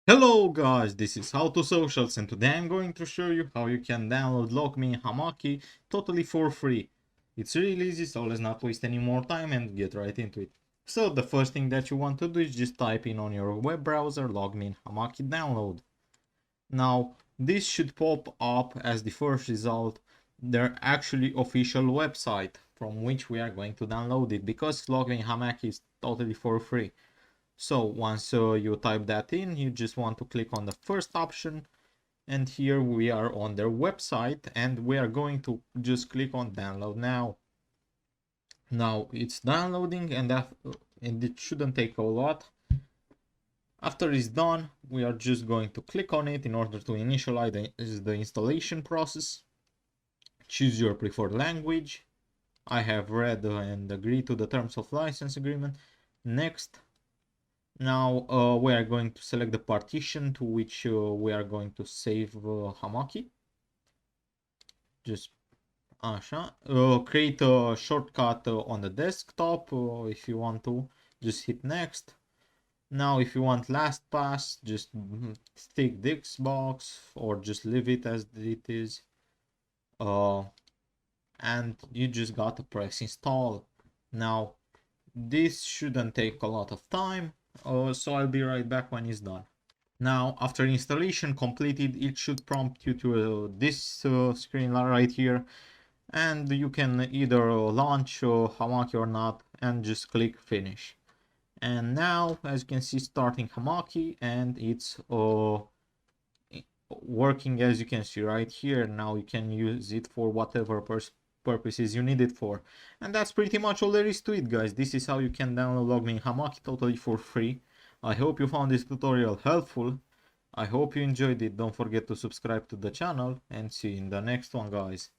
Hello guys, this is Howto Socials and today I'm going to show you how you can download LogMe Hamachi totally for free. It's really easy, so let's not waste any more time and get right into it. So the first thing that you want to do is just type in on your web browser LogMe Hamachi download. Now this should pop up as the first result their actually official website from which we are going to download it because LogMe Hamachi is totally for free. So once you type that in, you just want to click on the first option, and here we are on their website and we are going to just click on download now. Now it's downloading and it shouldn't take a lot. After it's done, we are just going to click on it in order to initialize the installation process. Choose your preferred language. I have read and agreed to the terms of license agreement. Next. Now we are going to select the partition to which we are going to save Hamachi. Just create a shortcut on the desktop if you want to. Just hit next. Now if you want LastPass, just tick this box or just leave it as it is. And you just gotta press install. Now this shouldn't take a lot of time. So I'll be right back when it's done. Now, after installation completed, it should prompt you to this screen right here, and you can either launch Hamachi or not, and just click finish. And now, as you can see, starting Hamachi, and it's working as you can see right here. Now you can use it for whatever purposes you need it for. And that's pretty much all there is to it, guys. This is how you can download LogMe Hamachi totally for free. I hope you found this tutorial helpful. I hope you enjoyed it. Don't forget to subscribe to the channel and see you in the next one, guys.